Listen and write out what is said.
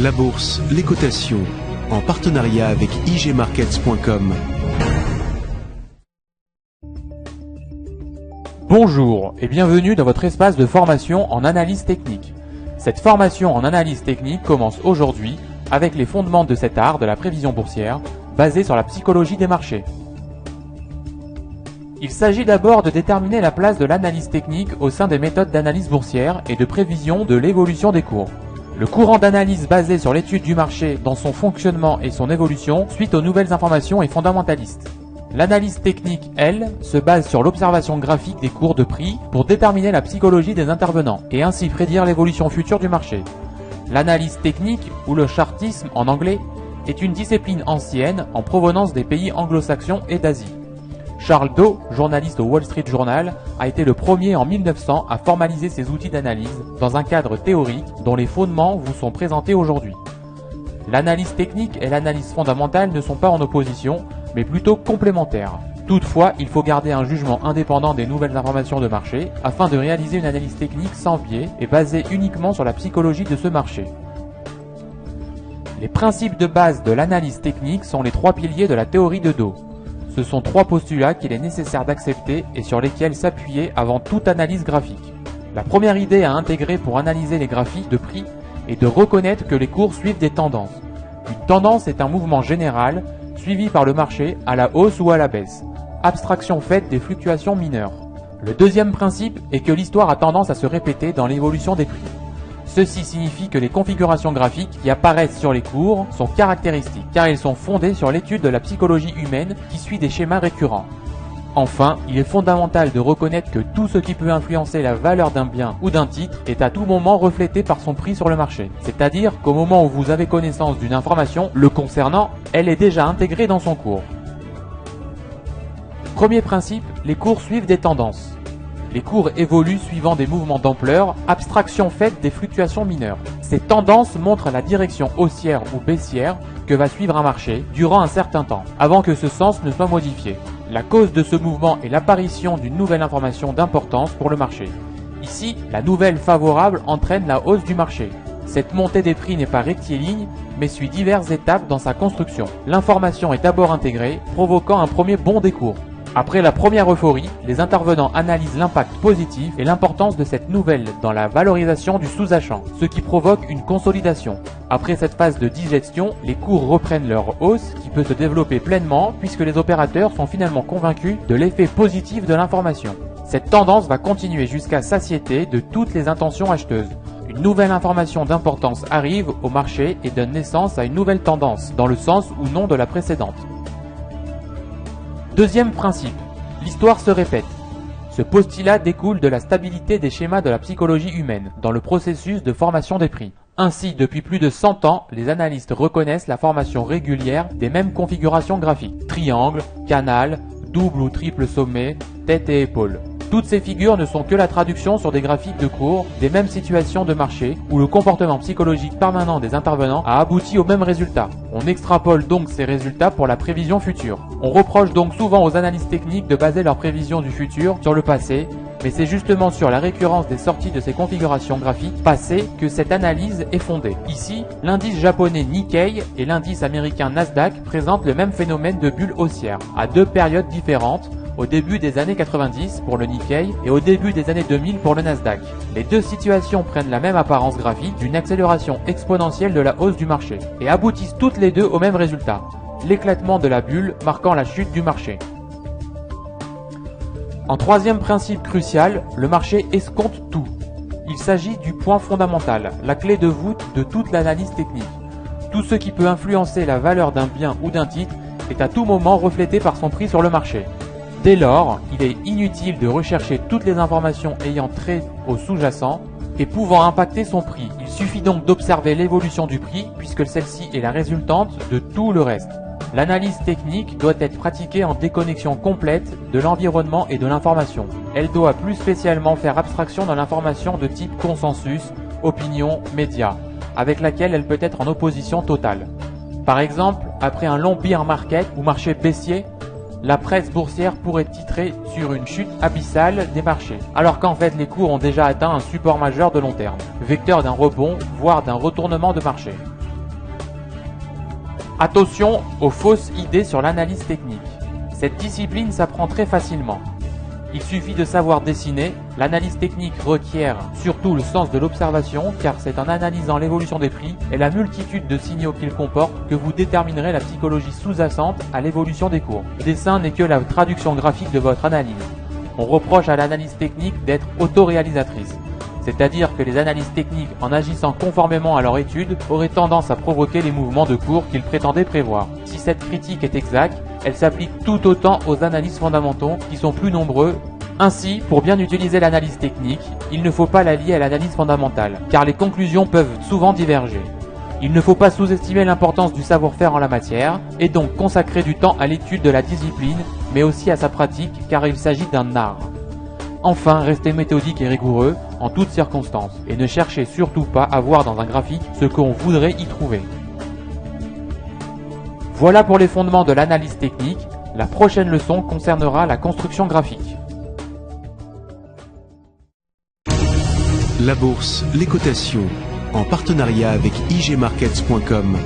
La bourse, les cotations, en partenariat avec igmarkets.com. Bonjour et bienvenue dans votre espace de formation en analyse technique. Cette formation en analyse technique commence aujourd'hui avec les fondements de cet art de la prévision boursière basé sur la psychologie des marchés. Il s'agit d'abord de déterminer la place de l'analyse technique au sein des méthodes d'analyse boursière et de prévision de l'évolution des cours. Le courant d'analyse basé sur l'étude du marché dans son fonctionnement et son évolution suite aux nouvelles informations est fondamentaliste. L'analyse technique, elle, se base sur l'observation graphique des cours de prix pour déterminer la psychologie des intervenants et ainsi prédire l'évolution future du marché. L'analyse technique, ou le chartisme en anglais, est une discipline ancienne en provenance des pays anglo-saxons et d'Asie. Charles Dow, journaliste au Wall Street Journal, a été le premier en 1900 à formaliser ces outils d'analyse dans un cadre théorique dont les fondements vous sont présentés aujourd'hui. L'analyse technique et l'analyse fondamentale ne sont pas en opposition, mais plutôt complémentaires. Toutefois, il faut garder un jugement indépendant des nouvelles informations de marché afin de réaliser une analyse technique sans biais et basée uniquement sur la psychologie de ce marché. Les principes de base de l'analyse technique sont les trois piliers de la théorie de Dow. Ce sont trois postulats qu'il est nécessaire d'accepter et sur lesquels s'appuyer avant toute analyse graphique. La première idée à intégrer pour analyser les graphiques de prix est de reconnaître que les cours suivent des tendances. Une tendance est un mouvement général suivi par le marché à la hausse ou à la baisse. Abstraction faite des fluctuations mineures. Le deuxième principe est que l'histoire a tendance à se répéter dans l'évolution des prix. Ceci signifie que les configurations graphiques qui apparaissent sur les cours sont caractéristiques car elles sont fondées sur l'étude de la psychologie humaine qui suit des schémas récurrents. Enfin, il est fondamental de reconnaître que tout ce qui peut influencer la valeur d'un bien ou d'un titre est à tout moment reflété par son prix sur le marché. C'est-à-dire qu'au moment où vous avez connaissance d'une information le concernant, elle est déjà intégrée dans son cours. Premier principe, les cours suivent des tendances. Les cours évoluent suivant des mouvements d'ampleur, abstraction faite des fluctuations mineures. Ces tendances montrent la direction haussière ou baissière que va suivre un marché durant un certain temps, avant que ce sens ne soit modifié. La cause de ce mouvement est l'apparition d'une nouvelle information d'importance pour le marché. Ici, la nouvelle favorable entraîne la hausse du marché. Cette montée des prix n'est pas rectiligne, mais suit diverses étapes dans sa construction. L'information est d'abord intégrée, provoquant un premier bond des cours. Après la première euphorie, les intervenants analysent l'impact positif et l'importance de cette nouvelle dans la valorisation du sous-jacent, ce qui provoque une consolidation. Après cette phase de digestion, les cours reprennent leur hausse qui peut se développer pleinement puisque les opérateurs sont finalement convaincus de l'effet positif de l'information. Cette tendance va continuer jusqu'à satiété de toutes les intentions acheteuses. Une nouvelle information d'importance arrive au marché et donne naissance à une nouvelle tendance, dans le sens ou non de la précédente. Deuxième principe, l'histoire se répète. Ce postulat découle de la stabilité des schémas de la psychologie humaine dans le processus de formation des prix. Ainsi, depuis plus de 100 ans, les analystes reconnaissent la formation régulière des mêmes configurations graphiques. Triangle, canal, double ou triple sommet, tête et épaule. Toutes ces figures ne sont que la traduction sur des graphiques de cours des mêmes situations de marché où le comportement psychologique permanent des intervenants a abouti au même résultat. On extrapole donc ces résultats pour la prévision future. On reproche donc souvent aux analystes techniques de baser leur prévision du futur sur le passé, mais c'est justement sur la récurrence des sorties de ces configurations graphiques passées que cette analyse est fondée. Ici, l'indice japonais Nikkei et l'indice américain Nasdaq présentent le même phénomène de bulle haussière, à deux périodes différentes, au début des années 90 pour le Nikkei et au début des années 2000 pour le Nasdaq. Les deux situations prennent la même apparence graphique d'une accélération exponentielle de la hausse du marché et aboutissent toutes les deux au même résultat, l'éclatement de la bulle marquant la chute du marché. En troisième principe crucial, le marché escompte tout. Il s'agit du point fondamental, la clé de voûte de toute l'analyse technique. Tout ce qui peut influencer la valeur d'un bien ou d'un titre est à tout moment reflété par son prix sur le marché. Dès lors, il est inutile de rechercher toutes les informations ayant trait au sous-jacent et pouvant impacter son prix. Il suffit donc d'observer l'évolution du prix puisque celle-ci est la résultante de tout le reste. L'analyse technique doit être pratiquée en déconnexion complète de l'environnement et de l'information. Elle doit plus spécialement faire abstraction de l'information de type consensus, opinion, média, avec laquelle elle peut être en opposition totale. Par exemple, après un long bear market ou marché baissier, la presse boursière pourrait titrer sur une chute abyssale des marchés, alors qu'en fait les cours ont déjà atteint un support majeur de long terme, vecteur d'un rebond, voire d'un retournement de marché. Attention aux fausses idées sur l'analyse technique. Cette discipline s'apprend très facilement. Il suffit de savoir dessiner. L'analyse technique requiert surtout le sens de l'observation car c'est en analysant l'évolution des prix et la multitude de signaux qu'il comporte que vous déterminerez la psychologie sous-jacente à l'évolution des cours. Le dessin n'est que la traduction graphique de votre analyse. On reproche à l'analyse technique d'être autoréalisatrice. C'est-à-dire que les analyses techniques, en agissant conformément à leur étude, auraient tendance à provoquer les mouvements de cours qu'ils prétendaient prévoir. Si cette critique est exacte, elle s'applique tout autant aux analystes fondamentaux qui sont plus nombreux. Ainsi, pour bien utiliser l'analyse technique, il ne faut pas la lier à l'analyse fondamentale, car les conclusions peuvent souvent diverger. Il ne faut pas sous-estimer l'importance du savoir-faire en la matière, et donc consacrer du temps à l'étude de la discipline, mais aussi à sa pratique, car il s'agit d'un art. Enfin, restez méthodique et rigoureux en toutes circonstances, et ne cherchez surtout pas à voir dans un graphique ce qu'on voudrait y trouver. Voilà pour les fondements de l'analyse technique. La prochaine leçon concernera la construction graphique. La bourse, les cotations, en partenariat avec igmarkets.com.